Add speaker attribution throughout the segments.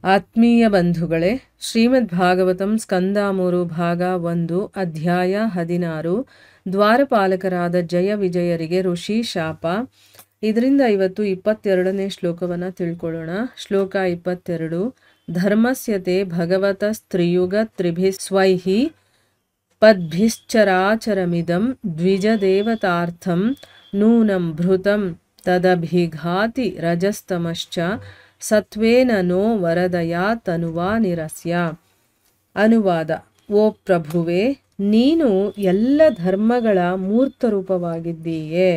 Speaker 1: ಆತ್ಮೀಯ ಬಂಧುಗಳೇ, ಶ್ರೀಮದ್ ಭಾಗವತಂ ಸ್ಕಂದ 3 ಭಾಗ 1 ಅಧ್ಯಾಯ 16 ದ್ವಾರಪಾಲಕರಾದ ಜಯ ವಿಜಯರಿಗೆ ಋಷಿ ಶಾಪ. ಇದರಿಂದ ಇವತ್ತು 22ನೇ ಶ್ಲೋಕವನ್ನು ತಿಳ್ಕೊಳ್ಳೋಣ. ಶ್ಲೋಕ 22. ಧರ್ಮಸ್ಯತೆ ಭಗವತಸ್ತ್ರಿಯುಗ ತ್ರಿಭಿಸ್ವೈಹಿ ಪದ್ಭಿಶ್ಚರಾಚರಮಿದಂ ದ್ವಿಜದೇವತಾರ್ಥಂ ನೂನಂ ಭೃತಂ ತದಭಿಘಾತಿ ರಜಸ್ತಮಶ್ಚ ಸತ್ವೇನ ನೋ ವರದಯಾ ತನುವಾ ನಿರಸ್ಯ. ಅನುವಾದ. ಓ ಪ್ರಭುವೇ, ನೀನು ಎಲ್ಲ ಧರ್ಮಗಳ ಮೂರ್ತರೂಪವಾಗಿದ್ದೀಯೆ.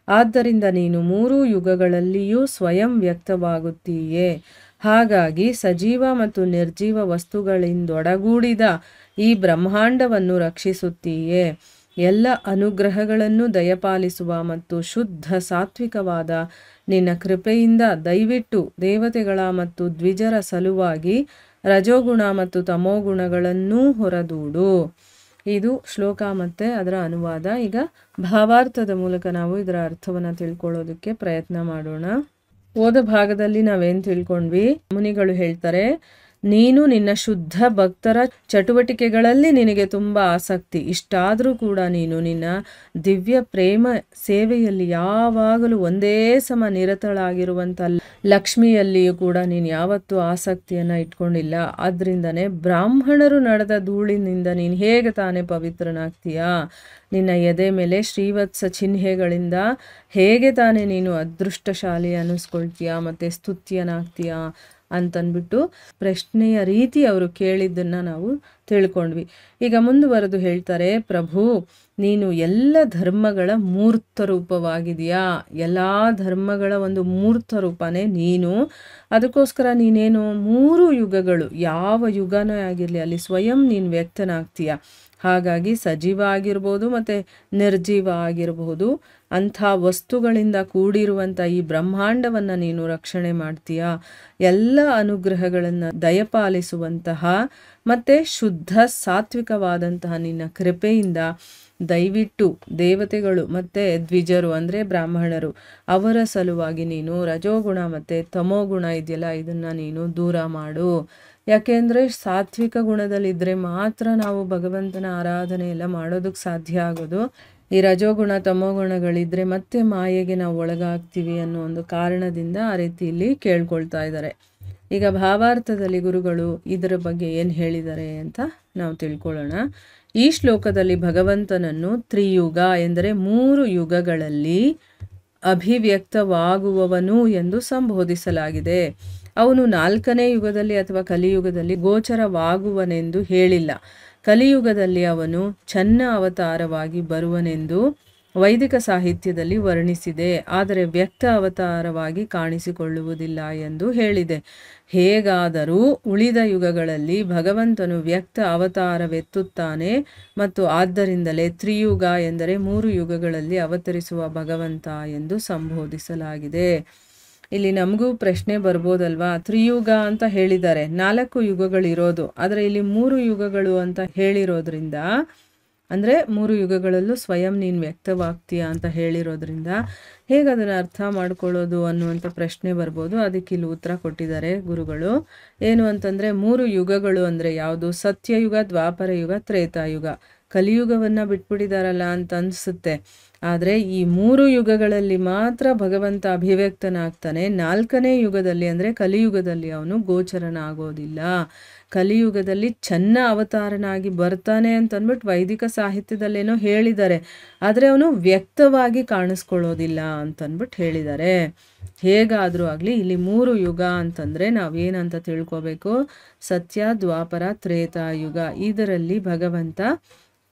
Speaker 1: ಆದ್ದರಿಂದ ನೀನು 3 ಯುಗಗಳಲ್ಲಿಯೂ ಸ್ವಯಂ ವ್ಯಕ್ತವಾಗುತ್ತೀಯೆ. ಹಾಗಾಗಿ ಸಜೀವ ಮತ್ತು ನಿರ್ಜೀವ ವಸ್ತುಗಳಿಂದೊಡಗೂಡಿದ ಈ ಬ್ರಹ್ಮಾಂಡವನ್ನು ರಕ್ಷಿಸುತ್ತೀಯೆ. ಎಲ್ಲ ಅನುಗ್ರಹಗಳನ್ನು ದಯಪಾಲಿಸುವ ಮತ್ತು ಶುದ್ಧ ಸಾತ್ವಿಕವಾದ ನಿನ್ನ ಕೃಪೆಯಿಂದ ದಯವಿಟ್ಟು ದೇವತೆಗಳ ಮತ್ತು ದ್ವಿಜರ ಸಲುವಾಗಿ ರಜೋಗುಣ ಮತ್ತು ತಮೋಗುಣಗಳನ್ನೂ ಹೊರದೂಡು. ಇದು ಶ್ಲೋಕ ಮತ್ತು ಅದರ ಅನುವಾದ. ಈಗ ಭಾವಾರ್ಥದ ಮೂಲಕ ನಾವು ಇದರ ಅರ್ಥವನ್ನು ತಿಳ್ಕೊಳ್ಳೋದಕ್ಕೆ ಪ್ರಯತ್ನ ಮಾಡೋಣ. ಓದ ಭಾಗದಲ್ಲಿ ನಾವೇನು ತಿಳ್ಕೊಂಡ್ವಿ? ಮುನಿಗಳು ಹೇಳ್ತಾರೆ, ನೀನು ನಿನ್ನ ಶುದ್ಧ ಭಕ್ತರ ಚಟುವಟಿಕೆಗಳಲ್ಲಿ ನಿನಗೆ ತುಂಬ ಆಸಕ್ತಿ. ಇಷ್ಟಾದರೂ ಕೂಡ ನೀನು ನಿನ್ನ ದಿವ್ಯ ಪ್ರೇಮ ಸೇವೆಯಲ್ಲಿ ಯಾವಾಗಲೂ ಒಂದೇ ಸಮ ನಿರತಳಾಗಿರುವಂಥ ಲಕ್ಷ್ಮಿಯಲ್ಲಿಯೂ ಕೂಡ ನೀನು ಯಾವತ್ತೂ ಆಸಕ್ತಿಯನ್ನು ಇಟ್ಕೊಂಡಿಲ್ಲ. ಆದ್ದರಿಂದನೇ ಬ್ರಾಹ್ಮಣರು ನಡೆದ ಧೂಳಿನಿಂದ ನೀನು ಹೇಗೆ ತಾನೇ ಪವಿತ್ರನಾಗ್ತೀಯಾ? ನಿನ್ನ ಎದೆ ಮೇಲೆ ಶ್ರೀವತ್ಸ ಚಿಹ್ನೆಗಳಿಂದ ಹೇಗೆ ತಾನೇ ನೀನು ಅದೃಷ್ಟಶಾಲಿ ಅನ್ನಿಸ್ಕೊಳ್ತೀಯಾ ಮತ್ತು ಸ್ತುತ್ಯನಾಗ್ತೀಯಾ ಅಂತಂದ್ಬಿಟ್ಟು ಪ್ರಶ್ನೆಯ ರೀತಿ ಅವರು ಕೇಳಿದ್ದನ್ನು ನಾವು ತಿಳ್ಕೊಂಡ್ವಿ. ಈಗ ಮುಂದುವರೆದು ಹೇಳ್ತಾರೆ, ಪ್ರಭು ನೀನು ಎಲ್ಲ ಧರ್ಮಗಳ ಮೂರ್ತ ರೂಪವಾಗಿದೆಯಾ. ಎಲ್ಲ ಧರ್ಮಗಳ ಒಂದು ಮೂರ್ತ ರೂಪನೇ ನೀನು. ಅದಕ್ಕೋಸ್ಕರ ನೀನೇನು 3 ಯುಗಗಳು, ಯಾವ ಯುಗನೇ ಆಗಿರಲಿ ಅಲ್ಲಿ ಸ್ವಯಂ ನೀನು ವ್ಯಕ್ತನಾಗ್ತೀಯ. ಹಾಗಾಗಿ ಸಜೀವ ಆಗಿರ್ಬೋದು ಮತ್ತು ನಿರ್ಜೀವ ಆಗಿರಬಹುದು, ಅಂಥ ವಸ್ತುಗಳಿಂದ ಕೂಡಿರುವಂಥ ಈ ಬ್ರಹ್ಮಾಂಡವನ್ನು ನೀನು ರಕ್ಷಣೆ ಮಾಡ್ತೀಯ. ಎಲ್ಲ ಅನುಗ್ರಹಗಳನ್ನು ದಯಪಾಲಿಸುವಂತಹ ಮತ್ತು ಶುದ್ಧ ಸಾತ್ವಿಕವಾದಂತಹ ನಿನ್ನ ಕೃಪೆಯಿಂದ ದಯವಿಟ್ಟು ದೇವತೆಗಳು ಮತ್ತು ದ್ವಿಜರು ಅಂದರೆ ಬ್ರಾಹ್ಮಣರು ಅವರ ಸಲುವಾಗಿ ನೀನು ರಜೋಗುಣ ಮತ್ತು ತಮೋಗುಣ ಇದೆಯಲ್ಲ ಇದನ್ನು ನೀನು ದೂರ ಮಾಡು. ಯಾಕೆಂದರೆ ಸಾತ್ವಿಕ ಗುಣದಲ್ಲಿದ್ದರೆ ಮಾತ್ರ ನಾವು ಭಗವಂತನ ಆರಾಧನೆ ಎಲ್ಲ ಮಾಡೋದಕ್ಕೆ ಸಾಧ್ಯ ಆಗೋದು. ಈ ರಜೋಗುಣ ತಮೋಗುಣಗಳಿದ್ದರೆ ಮತ್ತೆ ಮಾಯೆಗೆ ನಾವು ಒಳಗಾಗ್ತೀವಿ ಅನ್ನೋ ಒಂದು ಕಾರಣದಿಂದ ಆ ರೀತಿ ಇಲ್ಲಿ ಕೇಳ್ಕೊಳ್ತಾ ಇದ್ದಾರೆ. ಈಗ ಭಾವಾರ್ಥದಲ್ಲಿ ಗುರುಗಳು ಇದರ ಬಗ್ಗೆ ಏನು ಹೇಳಿದ್ದಾರೆ ಅಂತ ನಾವು ತಿಳ್ಕೊಳ್ಳೋಣ. ಈ ಶ್ಲೋಕದಲ್ಲಿ ಭಗವಂತನನ್ನು ತ್ರಿಯುಗ ಎಂದರೆ 3 ಯುಗಗಳಲ್ಲಿ ಅಭಿವ್ಯಕ್ತವಾಗುವವನು ಎಂದು ಸಂಬೋಧಿಸಲಾಗಿದೆ. ಅವನು 4ನೇ ಯುಗದಲ್ಲಿ ಅಥವಾ ಕಲಿಯುಗದಲ್ಲಿ ಗೋಚರವಾಗುವನೆಂದು ಹೇಳಿಲ್ಲ. ಕಲಿಯುಗದಲ್ಲಿ ಅವನು ಚನ್ನ ಅವತಾರವಾಗಿ ಬರುವನೆಂದು ವೈದಿಕ ಸಾಹಿತ್ಯದಲ್ಲಿ ವರ್ಣಿಸಿದೆ, ಆದರೆ ವ್ಯಕ್ತ ಅವತಾರವಾಗಿ ಕಾಣಿಸಿಕೊಳ್ಳುವುದಿಲ್ಲ ಎಂದು ಹೇಳಿದೆ. ಹೇಗಾದರೂ ಉಳಿದ ಯುಗಗಳಲ್ಲಿ ಭಗವಂತನು ವ್ಯಕ್ತ ಅವತಾರವೆತ್ತುತ್ತಾನೆ ಮತ್ತು ಆದ್ದರಿಂದಲೇ ತ್ರಿಯುಗ ಎಂದರೆ 3 ಯುಗಗಳಲ್ಲಿ ಅವತರಿಸುವ ಭಗವಂತ ಎಂದು ಸಂಬೋಧಿಸಲಾಗಿದೆ. ಇಲ್ಲಿ ನಮಗೂ ಪ್ರಶ್ನೆ ಬರ್ಬೋದಲ್ವಾ, ತ್ರಿಯುಗ ಅಂತ ಹೇಳಿದ್ದಾರೆ, 4 ಯುಗಗಳಿರೋದು, ಆದರೆ ಇಲ್ಲಿ 3 ಯುಗಗಳು ಅಂತ ಹೇಳಿರೋದ್ರಿಂದ ಅಂದರೆ 3 ಯುಗಗಳಲ್ಲೂ ಸ್ವಯಂ ನೀನು ವ್ಯಕ್ತವಾಗ್ತೀಯ ಅಂತ ಹೇಳಿರೋದ್ರಿಂದ ಹೇಗೆ ಅದನ್ನು ಅರ್ಥ ಮಾಡ್ಕೊಳ್ಳೋದು ಅನ್ನುವಂಥ ಪ್ರಶ್ನೆ ಬರ್ಬೋದು. ಅದಕ್ಕೆ ಇಲ್ಲಿ ಉತ್ತರ ಕೊಟ್ಟಿದ್ದಾರೆ ಗುರುಗಳು. ಏನು ಅಂತಂದರೆ 3 ಯುಗಗಳು ಅಂದರೆ ಯಾವುದು? ಸತ್ಯಯುಗ, ದ್ವಾಪರ ಯುಗ, ತ್ರೇತಾಯುಗ. ಕಲಿಯುಗವನ್ನು ಬಿಟ್ಬಿಟ್ಟಿದಾರಲ್ಲ ಅಂತ ಅನಿಸುತ್ತೆ. ಆದರೆ ಈ 3 ಯುಗಗಳಲ್ಲಿ ಮಾತ್ರ ಭಗವಂತ ಅಭಿವ್ಯಕ್ತನಾಗ್ತಾನೆ. 4ನೇ ಯುಗದಲ್ಲಿ ಅಂದರೆ ಕಲಿಯುಗದಲ್ಲಿ ಅವನು ಗೋಚರನಾಗೋದಿಲ್ಲ. ಕಲಿಯುಗದಲ್ಲಿ ಚನ್ನ ಅವತಾರನಾಗಿ ಬರ್ತಾನೆ ಅಂತಂದ್ಬಿಟ್ಟು ವೈದಿಕ ಸಾಹಿತ್ಯದಲ್ಲೇನೋ ಹೇಳಿದ್ದಾರೆ, ಆದರೆ ಅವನು ವ್ಯಕ್ತವಾಗಿ ಕಾಣಿಸ್ಕೊಳ್ಳೋದಿಲ್ಲ ಅಂತಂದ್ಬಿಟ್ಟು ಹೇಳಿದ್ದಾರೆ. ಹೇಗಾದರೂ ಆಗಲಿ ಇಲ್ಲಿ 3 ಯುಗ ಅಂತಂದರೆ ನಾವೇನಂತ ತಿಳ್ಕೊಬೇಕು? ಸತ್ಯ, ದ್ವಾಪರ, ತ್ರೇತಾಯುಗ. ಇದರಲ್ಲಿ ಭಗವಂತ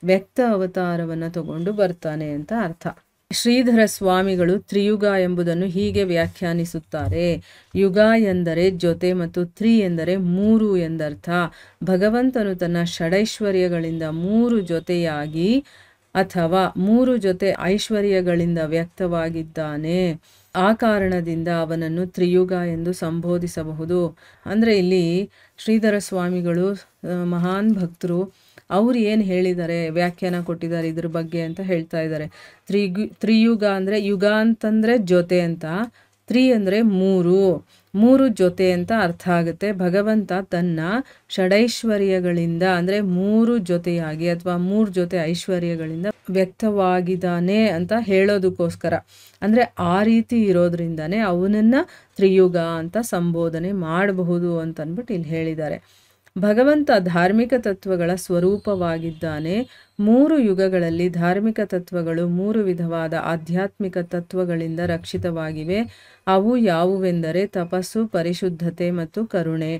Speaker 1: ವ್ಯಕ್ತ ಅವತಾರವನ್ನು ತಗೊಂಡು ಬರ್ತಾನೆ ಅಂತ ಅರ್ಥ. ಶ್ರೀಧರ ಸ್ವಾಮಿಗಳು ತ್ರಿಯುಗ ಎಂಬುದನ್ನು ಹೀಗೆ ವ್ಯಾಖ್ಯಾನಿಸುತ್ತಾರೆ. ಯುಗ ಎಂದರೆ ಜೊತೆ ಮತ್ತು ತ್ರಿ ಎಂದರೆ 3 ಎಂದರ್ಥ. ಭಗವಂತನು ತನ್ನ ಷಡೈಶ್ವರ್ಯಗಳಿಂದ 3 ಜೊತೆಯಾಗಿ ಅಥವಾ 3 ಜೊತೆ ಐಶ್ವರ್ಯಗಳಿಂದ ವ್ಯಕ್ತವಾಗಿದ್ದಾನೆ. ಆ ಕಾರಣದಿಂದ ಅವನನ್ನು ತ್ರಿಯುಗ ಎಂದು ಸಂಬೋಧಿಸಬಹುದು. ಅಂದರೆ ಇಲ್ಲಿ ಶ್ರೀಧರ ಸ್ವಾಮಿಗಳು ಮಹಾನ್ ಭಕ್ತರು, ಅವ್ರು ಏನು ಹೇಳಿದ್ದಾರೆ, ವ್ಯಾಖ್ಯಾನ ಕೊಟ್ಟಿದ್ದಾರೆ ಇದ್ರ ಬಗ್ಗೆ ಅಂತ ಹೇಳ್ತಾ ಇದ್ದಾರೆ. ತ್ರಿಯುಗ ಅಂದರೆ ಯುಗ ಅಂತಂದರೆ ಜೊತೆ ಅಂತ, ಅಂದರೆ ಮೂರು ಜೊತೆ ಅಂತ ಅರ್ಥ ಆಗುತ್ತೆ. ಭಗವಂತ ತನ್ನ ಷಡೈಶ್ವರ್ಯಗಳಿಂದ ಅಂದರೆ 3 ಜೊತೆಯಾಗಿ ಅಥವಾ 3 ಜೊತೆ ಐಶ್ವರ್ಯಗಳಿಂದ ವ್ಯಕ್ತವಾಗಿದ್ದಾನೆ ಅಂತ ಹೇಳೋದಕ್ಕೋಸ್ಕರ, ಅಂದರೆ ಆ ರೀತಿ ಇರೋದ್ರಿಂದಾನೇ ಅವನನ್ನ ತ್ರಿಯುಗ ಅಂತ ಸಂಬೋಧನೆ ಮಾಡಬಹುದು ಅಂತ ಅಂದ್ಬಿಟ್ಟು ಇಲ್ಲಿ ಹೇಳಿದ್ದಾರೆ. ಭಗವಂತ ಧಾರ್ಮಿಕ ತತ್ವಗಳ ಸ್ವರೂಪವಾಗಿದ್ದಾನೆ. 3 ಯುಗಗಳಲ್ಲಿ ಧಾರ್ಮಿಕ ತತ್ವಗಳು 3 ವಿಧವಾದ ಆಧ್ಯಾತ್ಮಿಕ ತತ್ವಗಳಿಂದ ರಕ್ಷಿತವಾಗಿವೆ. ಅವು ಯಾವುವೆಂದರೆ ತಪಸ್ಸು, ಪರಿಶುದ್ಧತೆ ಮತ್ತು ಕರುಣೆ.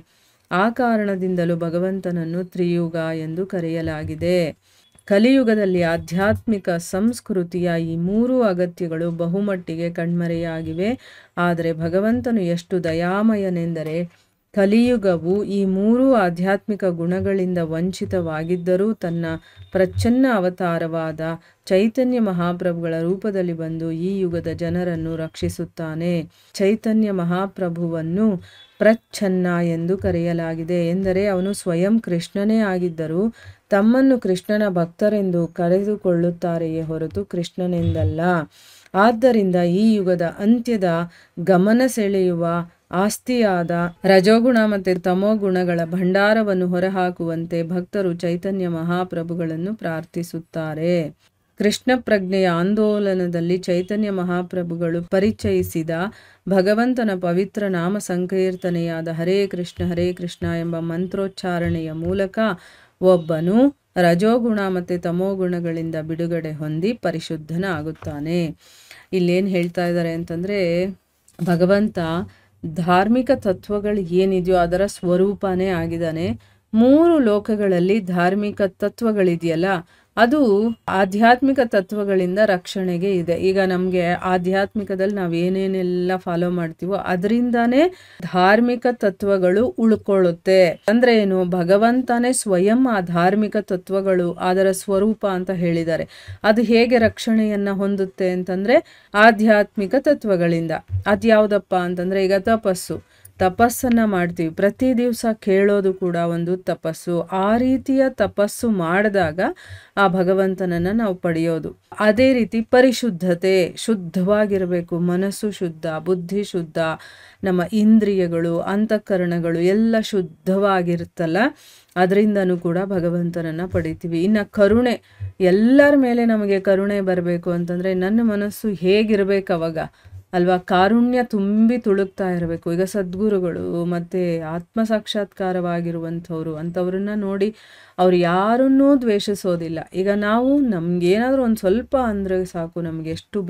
Speaker 1: ಆ ಕಾರಣದಿಂದಲೂ ಭಗವಂತನನ್ನು ತ್ರಿಯುಗ ಎಂದು ಕರೆಯಲಾಗಿದೆ. ಕಲಿಯುಗದಲ್ಲಿ ಆಧ್ಯಾತ್ಮಿಕ ಸಂಸ್ಕೃತಿಯ ಈ 3 ಅಗತ್ಯಗಳು ಬಹುಮಟ್ಟಿಗೆ ಕಣ್ಮರೆಯಾಗಿವೆ. ಆದರೆ ಭಗವಂತನು ಎಷ್ಟು ದಯಾಮಯನೆಂದರೆ ಕಲಿಯುಗವು ಈ 3 ಆಧ್ಯಾತ್ಮಿಕ ಗುಣಗಳಿಂದ ವಂಚಿತವಾಗಿದ್ದರೂ ತನ್ನ ಪ್ರಚ್ಛನ್ನ ಅವತಾರವಾದ ಚೈತನ್ಯ ಮಹಾಪ್ರಭುಗಳ ರೂಪದಲ್ಲಿ ಬಂದು ಈ ಯುಗದ ಜನರನ್ನು ರಕ್ಷಿಸುತ್ತಾನೆ. ಚೈತನ್ಯ ಮಹಾಪ್ರಭುವನ್ನು ಪ್ರಚ್ಛನ್ನ ಎಂದು ಕರೆಯಲಾಗಿದೆ. ಎಂದರೆ ಅವನು ಸ್ವಯಂ ಕೃಷ್ಣನೇ ಆಗಿದ್ದರೂ ತಮ್ಮನ್ನು ಕೃಷ್ಣನ ಭಕ್ತರೆಂದು ಕರೆದುಕೊಳ್ಳುತ್ತಾರೆಯೇ ಹೊರತು ಕೃಷ್ಣನೆಂದಲ್ಲ. ಆದ್ದರಿಂದ ಈ ಯುಗದ ಅಂತ್ಯದ ಗಮನ ಸೆಳೆಯುವ ಆಸ್ತಿಯಾದ ರಜೋಗುಣ ಮತ್ತು ತಮೋಗುಣಗಳ ಭಂಡಾರವನ್ನು ಹೊರಹಾಕುವಂತೆ ಭಕ್ತರು ಚೈತನ್ಯ ಮಹಾಪ್ರಭುಗಳನ್ನು ಪ್ರಾರ್ಥಿಸುತ್ತಾರೆ. ಕೃಷ್ಣ ಪ್ರಜ್ಞೆಯ ಆಂದೋಲನದಲ್ಲಿ ಚೈತನ್ಯ ಮಹಾಪ್ರಭುಗಳು ಪರಿಚಯಿಸಿದ ಭಗವಂತನ ಪವಿತ್ರ ನಾಮ ಸಂಕೀರ್ತನೆಯಾದ ಹರೇ ಕೃಷ್ಣ ಎಂಬ ಮಂತ್ರೋಚ್ಚಾರಣೆಯ ಮೂಲಕ ಒಬ್ಬನು ರಜೋಗುಣ ಮತ್ತು ತಮೋಗುಣಗಳಿಂದ ಬಿಡುಗಡೆ ಹೊಂದಿ ಪರಿಶುದ್ಧನ ಆಗುತ್ತಾನೆ. ಇಲ್ಲೇನು ಹೇಳ್ತಾ ಇದ್ದಾರೆ ಅಂತಂದರೆ, ಭಗವಂತ ಧಾರ್ಮಿಕ ತತ್ವಗಳು ಏನಿದೆಯೋ ಅದರ ಸ್ವರೂಪನೇ ಆಗಿದ್ದಾನೆ. 3 ಲೋಕಗಳಲ್ಲಿ ಧಾರ್ಮಿಕ ತತ್ವಗಳಿದೆಯಲ್ಲ, ಅದು ಆಧ್ಯಾತ್ಮಿಕ ತತ್ವಗಳಿಂದ ರಕ್ಷಣೆಗೆ ಇದೆ. ಈಗ ನಮಗೆ ಆಧ್ಯಾತ್ಮಿಕದಲ್ಲಿ ನಾವು ಏನೇನೆಲ್ಲ ಫಾಲೋ ಮಾಡ್ತೀವೋ ಅದರಿಂದಾನೇ ಧಾರ್ಮಿಕ ತತ್ವಗಳು ಉಳ್ಕೊಳ್ಳುತ್ತೆ. ಅಂದ್ರೆ ಏನು, ಭಗವಂತನೇ ಸ್ವಯಂ ಆ ಧಾರ್ಮಿಕ ತತ್ವಗಳು ಅದರ ಸ್ವರೂಪ ಅಂತ ಹೇಳಿದ್ದಾರೆ. ಅದು ಹೇಗೆ ರಕ್ಷಣೆಯನ್ನ ಹೊಂದುತ್ತೆ ಅಂತಂದ್ರೆ ಆಧ್ಯಾತ್ಮಿಕ ತತ್ವಗಳಿಂದ. ಅದ್ಯಾವುದಪ್ಪ ಅಂತಂದ್ರೆ, ಈಗ ತಪಸ್ಸನ್ನ ಮಾಡ್ತೀವಿ, ಪ್ರತಿ ದಿವಸ ಕೇಳೋದು ಕೂಡ ಒಂದು ತಪಸ್ಸು. ಆ ರೀತಿಯ ತಪಸ್ಸು ಮಾಡಿದಾಗ ಆ ಭಗವಂತನನ್ನ ನಾವು ಪಡೆಯೋದು. ಅದೇ ರೀತಿ ಪರಿಶುದ್ಧತೆ, ಶುದ್ಧವಾಗಿರಬೇಕು, ಮನಸ್ಸು ಶುದ್ಧ, ಬುದ್ಧಿ ಶುದ್ಧ, ನಮ್ಮ ಇಂದ್ರಿಯಗಳು ಅಂತಃಕರಣಗಳು ಎಲ್ಲ ಶುದ್ಧವಾಗಿರುತ್ತಲ್ಲ, ಅದರಿಂದನೂ ಕೂಡ ಭಗವಂತನನ್ನ ಪಡಿತೀವಿ. ಇನ್ನು ಕರುಣೆ, ಎಲ್ಲರ ಮೇಲೆ ನಮಗೆ ಕರುಣೆ ಬರಬೇಕು ಅಂತಂದ್ರೆ ನನ್ನ ಮನಸ್ಸು ಹೇಗಿರ್ಬೇಕು ಅವಾಗ ಅಲ್ವಾ, ಕಾರುಣ್ಯ ತುಂಬಿ ತುಳುಕ್ತಾ ಇರಬೇಕು. ಈಗ ಸದ್ಗುರುಗಳು ಮತ್ತೆ ಆತ್ಮ ಸಾಕ್ಷಾತ್ಕಾರವಾಗಿರುವಂಥವ್ರು ಅಂಥವ್ರನ್ನ ನೋಡಿ ಅವ್ರು ಯಾರನ್ನೂ ದ್ವೇಷಿಸೋದಿಲ್ಲ. ಈಗ ನಾವು ನಮ್ಗೇನಾದ್ರೂ ಒಂದು ಸ್ವಲ್ಪ ಅಂದರೆ ಸಾಕು, ನಮ್ಗೆ ಎಷ್ಟು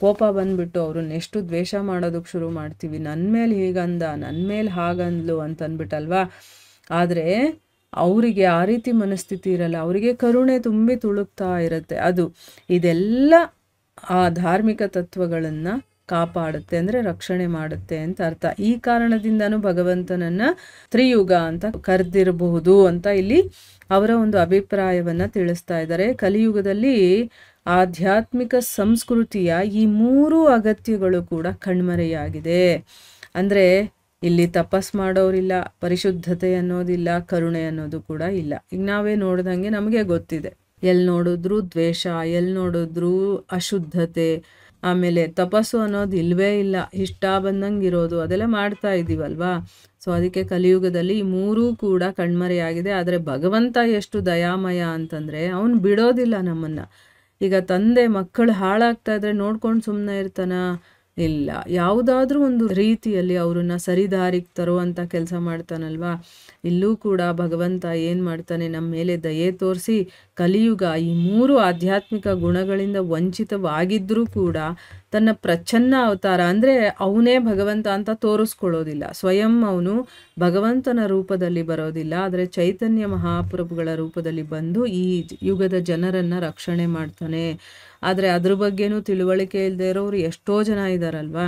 Speaker 1: ಕೋಪ ಬಂದ್ಬಿಟ್ಟು ಅವ್ರನ್ನ ಎಷ್ಟು ದ್ವೇಷ ಮಾಡೋದಕ್ಕೆ ಶುರು ಮಾಡ್ತೀವಿ. ನನ್ನ ಮೇಲೆ ಹೀಗಂದ, ನನ್ನ ಮೇಲೆ ಹಾಗಂದ್ಲು ಅಂತ ಅಂದ್ಬಿಟ್ಟಲ್ವಾ. ಆದರೆ ಅವರಿಗೆ ಆ ರೀತಿ ಮನಸ್ಥಿತಿ ಇರಲ್ಲ, ಅವರಿಗೆ ಕರುಣೆ ತುಂಬಿ ತುಳುಕ್ತಾ ಇರುತ್ತೆ. ಇದೆಲ್ಲ ಆ ಧಾರ್ಮಿಕ ತತ್ವಗಳನ್ನು ಕಾಪಾಡುತ್ತೆ, ಅಂದರೆ ರಕ್ಷಣೆ ಮಾಡುತ್ತೆ ಅಂತ ಅರ್ಥ. ಈ ಕಾರಣದಿಂದನೂ ಭಗವಂತನನ್ನ ತ್ರಿಯುಗ ಅಂತ ಕರೆದಿರಬಹುದು ಅಂತ ಇಲ್ಲಿ ಅವರ ಒಂದು ಅಭಿಪ್ರಾಯವನ್ನ ತಿಳಿಸ್ತಾ ಇದ್ದಾರೆ. ಕಲಿಯುಗದಲ್ಲಿ ಆಧ್ಯಾತ್ಮಿಕ ಸಂಸ್ಕೃತಿಯ ಈ 3 ಅಗತ್ಯಗಳು ಕೂಡ ಕಣ್ಮರೆಯಾಗಿದೆ. ಅಂದ್ರೆ ಇಲ್ಲಿ ತಪಸ್ ಮಾಡೋರಿಲ್ಲ, ಪರಿಶುದ್ಧತೆ ಅನ್ನೋದಿಲ್ಲ, ಕರುಣೆ ಅನ್ನೋದು ಕೂಡ ಇಲ್ಲ. ಈಗ ನಾವೇ ನೋಡ್ದಂಗೆ ನಮಗೆ ಗೊತ್ತಿದೆ, ಎಲ್ಲಿ ನೋಡಿದ್ರು ದ್ವೇಷ, ಎಲ್ಲಿ ನೋಡಿದ್ರು ಅಶುದ್ಧತೆ, ಆಮೇಲೆ ತಪಸ್ಸು ಅನ್ನೋದು ಇಲ್ವೇ ಇಲ್ಲ, ಇಷ್ಟ ಬಂದಂಗೆ ಇರೋದು, ಅದೆಲ್ಲ ಮಾಡ್ತಾ ಇದ್ದೀವಲ್ವಾ. ಸೊ ಅದಕ್ಕೆ ಕಲಿಯುಗದಲ್ಲಿ ಈ 3 ಕೂಡ ಕಣ್ಮರೆಯಾಗಿದೆ. ಆದರೆ ಭಗವಂತ ಎಷ್ಟು ದಯಾಮಯ ಅಂತಂದರೆ ಅವನು ಬಿಡೋದಿಲ್ಲ ನಮ್ಮನ್ನು. ಈಗ ತಂದೆ ಮಕ್ಕಳು ಹಾಳಾಗ್ತಾ ಇದ್ರೆ ನೋಡ್ಕೊಂಡು ಸುಮ್ಮನೆ ಇರ್ತಾನ? ಇಲ್ಲ, ಯಾವುದಾದ್ರೂ ಒಂದು ರೀತಿಯಲ್ಲಿ ಅವ್ರನ್ನ ಸರಿದಾರಿಗೆ ತರುವಂಥ ಕೆಲಸ ಮಾಡ್ತಾನಲ್ವಾ. ಇಲ್ಲೂ ಕೂಡ ಭಗವಂತ ಏನು ಮಾಡ್ತಾನೆ, ನಮ್ಮ ಮೇಲೆ ದಯೆ ತೋರಿಸಿ ಕಲಿಯುಗ ಈ 3 ಆಧ್ಯಾತ್ಮಿಕ ಗುಣಗಳಿಂದ ವಂಚಿತವಾಗಿದ್ದರೂ ಕೂಡ ತನ್ನ ಪ್ರಚ್ಛನ್ನ ಅವತಾರ, ಅಂದರೆ ಅವನೇ ಭಗವಂತ ಅಂತ ತೋರಿಸ್ಕೊಳ್ಳೋದಿಲ್ಲ. ಸ್ವಯಂ ಅವನು ಭಗವಂತನ ರೂಪದಲ್ಲಿ ಬರೋದಿಲ್ಲ, ಆದರೆ ಚೈತನ್ಯ ಮಹಾಪ್ರಭುಗಳ ರೂಪದಲ್ಲಿ ಬಂದು ಈ ಯುಗದ ಜನರನ್ನು ರಕ್ಷಣೆ ಮಾಡ್ತಾನೆ. ಆದರೆ ಅದ್ರ ಬಗ್ಗೆನೂ ತಿಳುವಳಿಕೆ ಇಲ್ಲದೆ ಇರೋರು ಎಷ್ಟೋ ಜನ ಇದ್ದಾರಲ್ವಾ.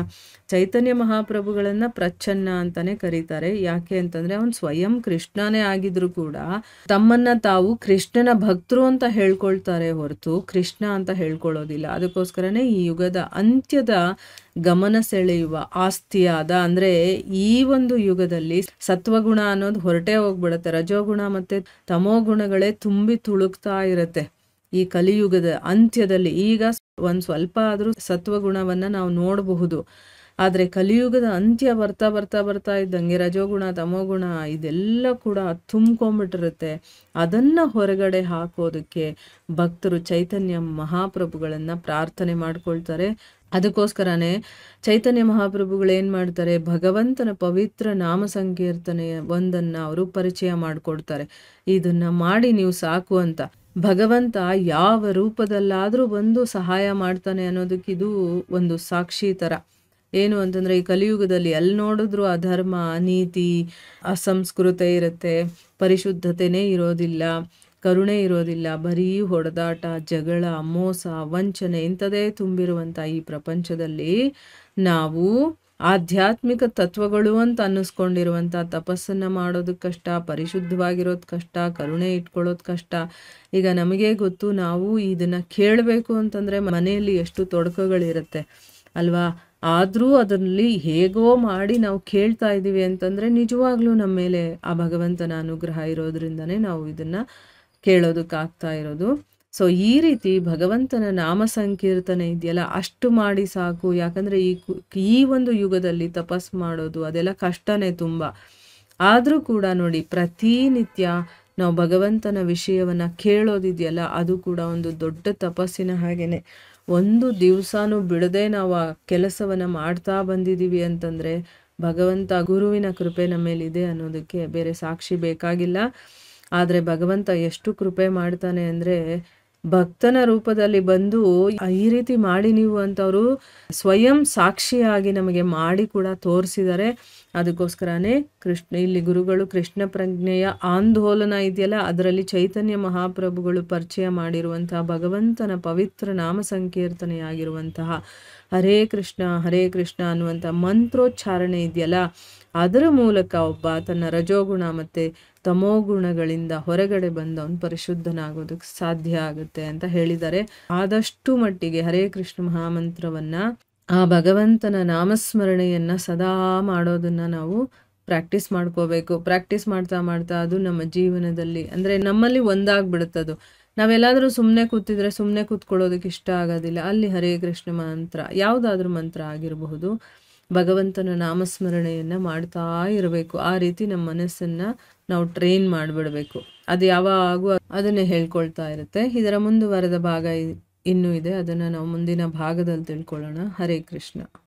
Speaker 1: ಚೈತನ್ಯ ಮಹಾಪ್ರಭುಗಳನ್ನು ಪ್ರಚ್ಛನ್ನ ಅಂತಾನೆ ಕರೀತಾರೆ. ಯಾಕೆ ಅಂತಂದರೆ ಅವನು ಸ್ವಯಂ ಕೃಷ್ಣನೇ ಆಗಿದ್ರು ಕೂಡ ತಮ್ಮನ್ನ ತಾವು ಕೃಷ್ಣನ ಭಕ್ತರು ಅಂತ ಹೇಳ್ಕೊಳ್ತಾರೆ ಹೊರತು ಕೃಷ್ಣ ಅಂತ ಹೇಳ್ಕೊಳ್ಳೋದಿಲ್ಲ. ಅದಕ್ಕೋಸ್ಕರನೇ ಈ ಯುಗದ ಅಂತ್ಯದ ಗಮನ ಸೆಳೆಯುವ ಆಸ್ತಿಯಾದ, ಅಂದರೆ ಈ ಒಂದು ಯುಗದಲ್ಲಿ ಸತ್ವಗುಣ ಅನ್ನೋದು ಹೊರಟೇ ಹೋಗ್ಬಿಡುತ್ತೆ, ರಜೋಗುಣ ಮತ್ತು ತಮೋಗುಣಗಳೇ ತುಂಬಿ ತುಳುಕ್ತಾ ಇರುತ್ತೆ. ಈ ಕಲಿಯುಗದ ಅಂತ್ಯದಲ್ಲಿ ಈಗ ಒಂದು ಸ್ವಲ್ಪ ಆದರೂ ಸತ್ವಗುಣವನ್ನು ನಾವು ನೋಡಬಹುದು. ಆದರೆ ಕಲಿಯುಗದ ಅಂತ್ಯ ಬರ್ತಾ ಬರ್ತಾ ಬರ್ತಾ ಇದ್ದಂಗೆ ರಜೋಗುಣ ತಮೋಗುಣ ಇದೆಲ್ಲ ಕೂಡ ತುಂಬ್ಕೊಂಡ್ಬಿಟ್ಟಿರುತ್ತೆ. ಅದನ್ನು ಹೊರಗಡೆ ಹಾಕೋದಕ್ಕೆ ಭಕ್ತರು ಚೈತನ್ಯ ಮಹಾಪ್ರಭುಗಳನ್ನು ಪ್ರಾರ್ಥನೆ ಮಾಡ್ಕೊಳ್ತಾರೆ. ಅದಕ್ಕೋಸ್ಕರನೇ ಚೈತನ್ಯ ಮಹಾಪ್ರಭುಗಳು ಏನು ಮಾಡ್ತಾರೆ, ಭಗವಂತನ ಪವಿತ್ರ ನಾಮ ಸಂಕೀರ್ತನೆಯ ಒಂದನ್ನು ಅವರು ಪರಿಚಯ ಮಾಡಿಕೊಡ್ತಾರೆ. ಇದನ್ನು ಮಾಡಿ ನೀವು ಸಾಕು ಅಂತ. ಭಗವಂತ ಯಾವ ರೂಪದಲ್ಲಾದರೂ ಬಂದು ಸಹಾಯ ಮಾಡ್ತಾನೆ ಅನ್ನೋದಕ್ಕಿದು ಒಂದು ಸಾಕ್ಷಿ ಥರ. ಏನು ಅಂತಂದರೆ, ಈ ಕಲಿಯುಗದಲ್ಲಿ ಎಲ್ಲಿ ನೋಡಿದ್ರೂ ಅಧರ್ಮ, ಅನೀತಿ, ಅಸಂಸ್ಕೃತೆ ಇರುತ್ತೆ, ಪರಿಶುದ್ಧತೆಯೇ ಇರೋದಿಲ್ಲ, ಕರುಣೆ ಇರೋದಿಲ್ಲ, ಬರೀ ಹೊಡೆದಾಟ, ಜಗಳ, ಮೋಸ, ವಂಚನೆ ಇಂಥದೇ ತುಂಬಿರುವಂಥ ಈ ಪ್ರಪಂಚದಲ್ಲಿ ನಾವು ಆಧ್ಯಾತ್ಮಿಕ ತತ್ವಗಳು ಅಂತ ಅನ್ನಿಸ್ಕೊಂಡಿರುವಂಥ ತಪಸ್ಸನ್ನು ಮಾಡೋದು ಕಷ್ಟ, ಪರಿಶುದ್ಧವಾಗಿರೋದು ಕಷ್ಟ, ಕರುಣೆ ಇಟ್ಕೊಳ್ಳೋದು ಕಷ್ಟ. ಈಗ ನಮಗೆ ಗೊತ್ತು, ನಾವು ಇದನ್ನು ಕೇಳಬೇಕು ಅಂತಂದರೆ ಮನೆಯಲ್ಲಿ ಎಷ್ಟು ತೊಡಕುಗಳಿರುತ್ತೆ ಅಲ್ವಾ. ಆದರೂ ಅದರಲ್ಲಿ ಹೇಗೋ ಮಾಡಿ ನಾವು ಕೇಳ್ತಾ ಇದ್ದೀವಿ ಅಂತಂದರೆ ನಿಜವಾಗ್ಲೂ ನಮ್ಮ ಮೇಲೆ ಆ ಭಗವಂತನ ಅನುಗ್ರಹ ಇರೋದ್ರಿಂದನೇ ನಾವು ಇದನ್ನು ಕೇಳೋದಕ್ಕಾಗ್ತಾ ಇರೋದು. ಸೊ ಈ ರೀತಿ ಭಗವಂತನ ನಾಮ ಸಂಕೀರ್ತನೆ ಇದೆಯಲ್ಲ, ಅಷ್ಟು ಮಾಡಿ ಸಾಕು. ಯಾಕಂದರೆ ಈ ಒಂದು ಯುಗದಲ್ಲಿ ತಪಸ್ ಮಾಡೋದು ಅದೆಲ್ಲ ಕಷ್ಟನೇ ತುಂಬ. ಆದರೂ ಕೂಡ ನೋಡಿ, ಪ್ರತಿನಿತ್ಯ ನಾವು ಭಗವಂತನ ವಿಷಯವನ್ನು ಕೇಳೋದಿದೆಯಲ್ಲ, ಅದು ಕೂಡ ಒಂದು ದೊಡ್ಡ ತಪಸ್ಸಿನ ಹಾಗೇನೆ. ಒಂದು ದಿವಸನೂ ಬಿಡದೆ ನಾವು ಆ ಕೆಲಸವನ್ನು ಮಾಡ್ತಾ ಬಂದಿದ್ದೀವಿ ಅಂತಂದರೆ ಭಗವಂತ ಗುರುವಿನ ಕೃಪೆ ನಮ್ಮ ಮೇಲಿದೆ ಅನ್ನೋದಕ್ಕೆ ಬೇರೆ ಸಾಕ್ಷಿ ಬೇಕಾಗಿಲ್ಲ. ಆದರೆ ಭಗವಂತ ಎಷ್ಟು ಕೃಪೆ ಮಾಡ್ತಾನೆ ಅಂದರೆ, ಭಕ್ತನ ರೂಪದಲ್ಲಿ ಬಂದು ಈ ರೀತಿ ಮಾಡಿ ನೀವು ಅಂತವರು ಸ್ವಯಂ ಸಾಕ್ಷಿಯಾಗಿ ನಮಗೆ ಮಾಡಿ ಕೂಡ ತೋರಿಸಿದ್ದಾರೆ. ಅದಕ್ಕೋಸ್ಕರನೇ ಇಲ್ಲಿ ಗುರುಗಳು ಕೃಷ್ಣ ಪ್ರಜ್ಞೆಯ ಆಂದೋಲನ ಇದೆಯಲ್ಲ, ಅದರಲ್ಲಿ ಚೈತನ್ಯ ಮಹಾಪ್ರಭುಗಳು ಪರಿಚಯ ಮಾಡಿರುವಂತಹ ಭಗವಂತನ ಪವಿತ್ರ ನಾಮ ಸಂಕೀರ್ತನೆಯಾಗಿರುವಂತಹ ಹರೇ ಕೃಷ್ಣ ಅನ್ನುವಂಥ ಮಂತ್ರೋಚ್ಚಾರಣೆ ಇದೆಯಲ್ಲ, ಅದರ ಮೂಲಕ ಒಬ್ಬ ತನ್ನ ರಜೋಗುಣ ಮತ್ತು ತಮೋಗುಣಗಳಿಂದ ಹೊರಗಡೆ ಬಂದವನು ಪರಿಶುದ್ಧನಾಗೋದಕ್ಕೆ ಸಾಧ್ಯ ಆಗುತ್ತೆ ಅಂತ ಹೇಳಿದ್ದಾರೆ. ಆದಷ್ಟು ಮಟ್ಟಿಗೆ ಹರೇ ಕೃಷ್ಣ ಮಹಾಮಂತ್ರವನ್ನು, ಆ ಭಗವಂತನ ನಾಮಸ್ಮರಣೆಯನ್ನು ಸದಾ ಮಾಡೋದನ್ನು ನಾವು ಪ್ರಾಕ್ಟೀಸ್ ಮಾಡ್ಕೋಬೇಕು. ಪ್ರಾಕ್ಟೀಸ್ ಮಾಡ್ತಾ ಮಾಡ್ತಾ ಅದು ನಮ್ಮ ಜೀವನದಲ್ಲಿ ಅಂದರೆ ನಮ್ಮಲ್ಲಿ ಒಂದಾಗ್ಬಿಡುತ್ತದು. ನಾವೆಲ್ಲಾದರೂ ಸುಮ್ಮನೆ ಕೂತಿದ್ರೆ ಸುಮ್ಮನೆ ಕೂತ್ಕೊಳ್ಳೋದಕ್ಕೆ ಇಷ್ಟ ಆಗೋದಿಲ್ಲ. ಅಲ್ಲಿ ಹರೇ ಕೃಷ್ಣ ಮಂತ್ರ, ಯಾವುದಾದ್ರೂ ಮಂತ್ರ ಆಗಿರಬಹುದು, ಭಗವಂತನ ನಾಮಸ್ಮರಣೆಯನ್ನು ಮಾಡ್ತಾ ಇರಬೇಕು. ಆ ರೀತಿ ನಮ್ಮ ಮನಸ್ಸನ್ನು ನಾವು ಟ್ರೈನ್ ಮಾಡಿಬಿಡಬೇಕು. ಅದು ಯಾವಾಗೂ ಅದನ್ನೇ ಹೇಳ್ಕೊಳ್ತಾ ಇರುತ್ತೆ. ಇದರ ಮುಂದುವರೆದ ಭಾಗ ಇನ್ನೂ ಇದೆ, ಅದನ್ನು ನಾವು ಮುಂದಿನ ಭಾಗದಲ್ಲಿ ತಿಳ್ಕೊಳ್ಳೋಣ. ಹರೇ ಕೃಷ್ಣ.